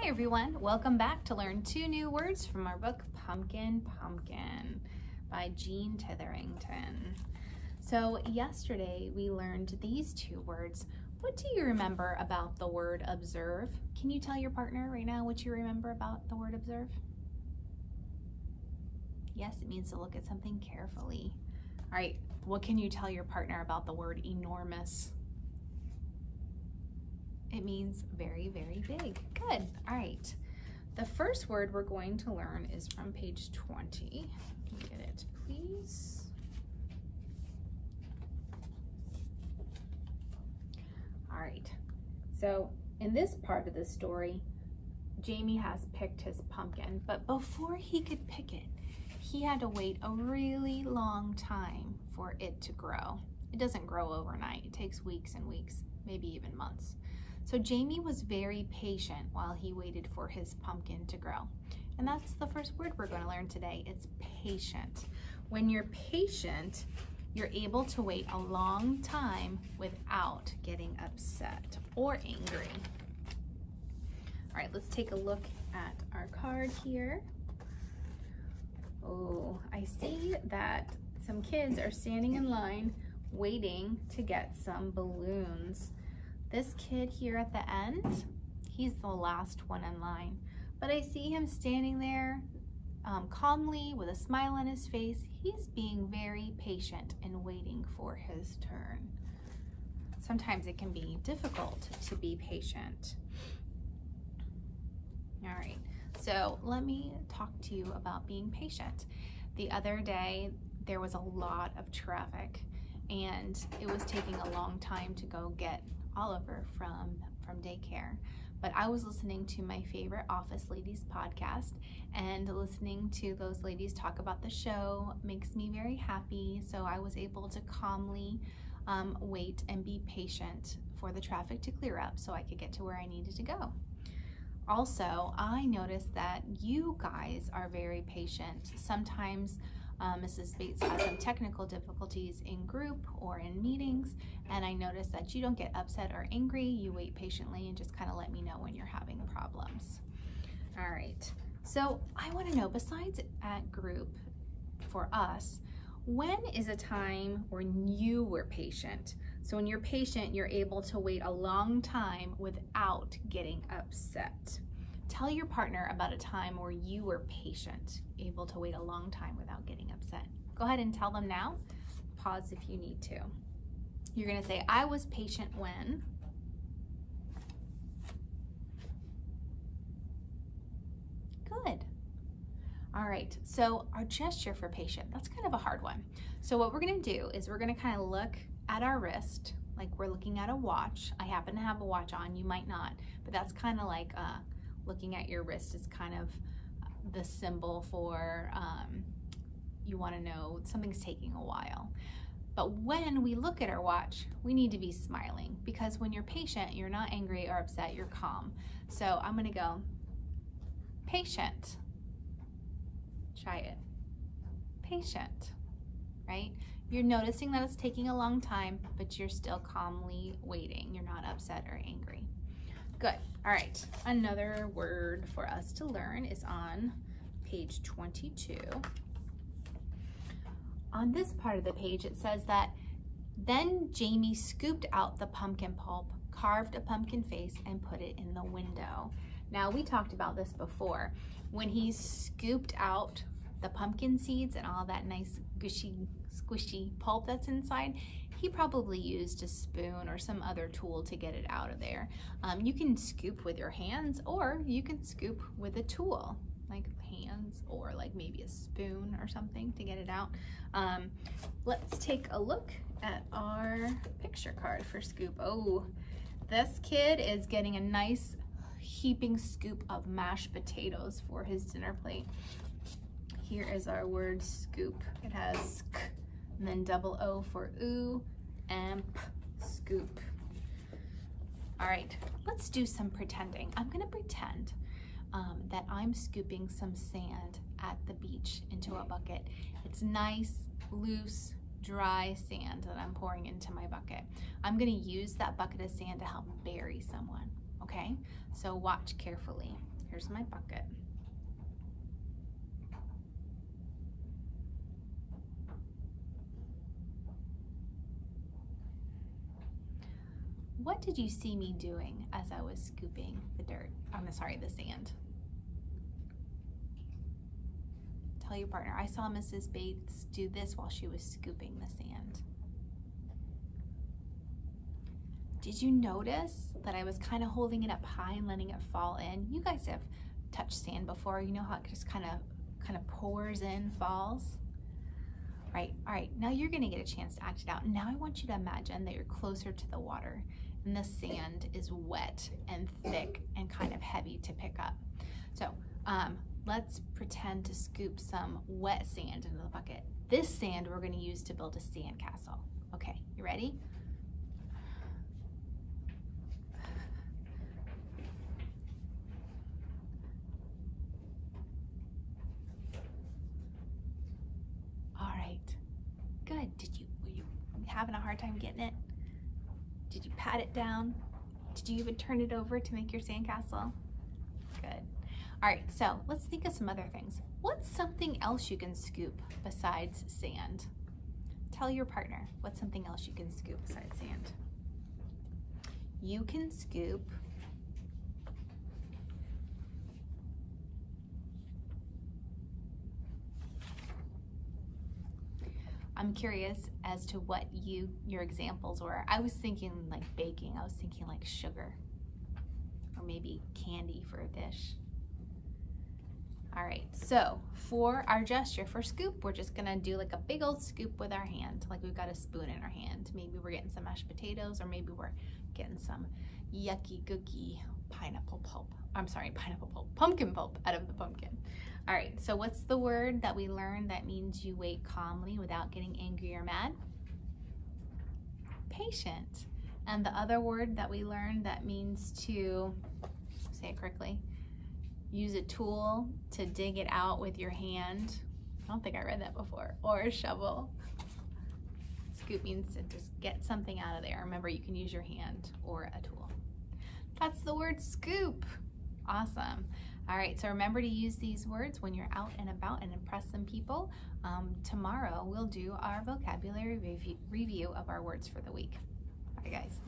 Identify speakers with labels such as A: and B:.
A: Hi everyone, welcome back to learn 2 new words from our book Pumpkin Pumpkin by Jean Titherington. So yesterday we learned these 2 words. What do you remember about the word observe? Can you tell your partner right now what you remember about the word observe? Yes, it means to look at something carefully. All right, what can you tell your partner about the word enormous? It means very, very big. Good. All right. The first word we're going to learn is from page 20. Can you get it, please? All right. So in this part of the story, Jamie has picked his pumpkin, but before he could pick it, he had to wait a really long time for it to grow. It doesn't grow overnight. It takes weeks and weeks, maybe even months. So Jamie was very patient while he waited for his pumpkin to grow. And that's the first word we're going to learn today. It's patient. When you're patient, you're able to wait a long time without getting upset or angry. All right, let's take a look at our card here. Oh, I see that some kids are standing in line waiting to get some balloons. This kid here at the end, he's the last one in line, but I see him standing there calmly with a smile on his face. He's being very patient and waiting for his turn. Sometimes it can be difficult to be patient. All right, so let me talk to you about being patient. The other day, there was a lot of traffic and it was taking a long time to go get Oliver from daycare, but I was listening to my favorite Office Ladies podcast, and listening to those ladies talk about the show makes me very happy. So I was able to calmly wait and be patient for the traffic to clear up so I could get to where I needed to go. Also, I noticed that you guys are very patient. Sometimes Mrs. Bates has some technical difficulties in group or in meetings, and I noticed that you don't get upset or angry. You wait patiently and just kind of let me know when you're having problems. All right, so I want to know, besides at group for us, when is a time when you were patient? So when you're patient, you're able to wait a long time without getting upset. Tell your partner about a time where you were patient, able to wait a long time without getting upset. Go ahead and tell them now. Pause if you need to. You're going to say, I was patient when. Good. All right, so our gesture for patient, that's kind of a hard one. So what we're going to do is we're going to kind of look at our wrist like we're looking at a watch. I happen to have a watch on, you might not, but that's kind of like looking at your wrist is kind of the symbol for you want to know something's taking a while. But when we look at our watch, we need to be smiling, because when you're patient, you're not angry or upset, you're calm. So I'm going to go patient. Try it. Patient, right? You're noticing that it's taking a long time, but you're still calmly waiting. You're not upset or angry. Good. All right. Another word for us to learn is on page 22. On this part of the page, it says that then Jamie scooped out the pumpkin pulp, carved a pumpkin face, and put it in the window. Now, we talked about this before. When he scooped out the pumpkin seeds and all that nice gushy, squishy pulp that's inside, he probably used a spoon or some other tool to get it out of there. You can scoop with your hands, or you can scoop with a tool, like hands or like maybe a spoon or something to get it out. Let's take a look at our picture card for scoop. Oh, this kid is getting a nice heaping scoop of mashed potatoes for his dinner plate. Here is our word scoop. It has sk and then double O for oo and p, scoop. All right, let's do some pretending. I'm gonna pretend that I'm scooping some sand at the beach into a bucket. It's nice, loose, dry sand that I'm pouring into my bucket. I'm gonna use that bucket of sand to help bury someone, okay? So watch carefully. Here's my bucket. What did you see me doing as I was scooping the dirt? The sand. Tell your partner, I saw Mrs. Bates do this while she was scooping the sand. Did you notice that I was kind of holding it up high and letting it fall in? You guys have touched sand before. You know how it just kind of pours in, falls? Right, all right, now you're gonna get a chance to act it out. Now I want you to imagine that you're closer to the water and the sand is wet and thick and kind of heavy to pick up. So let's pretend to scoop some wet sand into the bucket. This sand we're gonna use to build a sand castle. Okay, you ready? All right, good. Were you having a hard time getting it? Did you pat it down? Did you even turn it over to make your sandcastle? Good. All right, so let's think of some other things. What's something else you can scoop besides sand? Tell your partner, what's something else you can scoop besides sand? You can scoop I'm curious as to what your examples were. I was thinking like baking. I was thinking like sugar or maybe candy for a dish. All right, so for our gesture for scoop, we're just gonna do like a big old scoop with our hand, like we've got a spoon in our hand. Maybe we're getting some mashed potatoes, or maybe we're getting some yucky gooky pumpkin pulp out of the pumpkin. All right, so what's the word that we learned that means you wait calmly without getting angry or mad? Patient. And the other word that we learned that means to, say it correctly, use a tool to dig it out with your hand. I don't think I read that before. Or a shovel. Scoop means to just get something out of there. Remember, you can use your hand or a tool. That's the word scoop. Awesome. All right, so remember to use these words when you're out and about and impress some people. Tomorrow we'll do our vocabulary review of our words for the week. Bye, guys.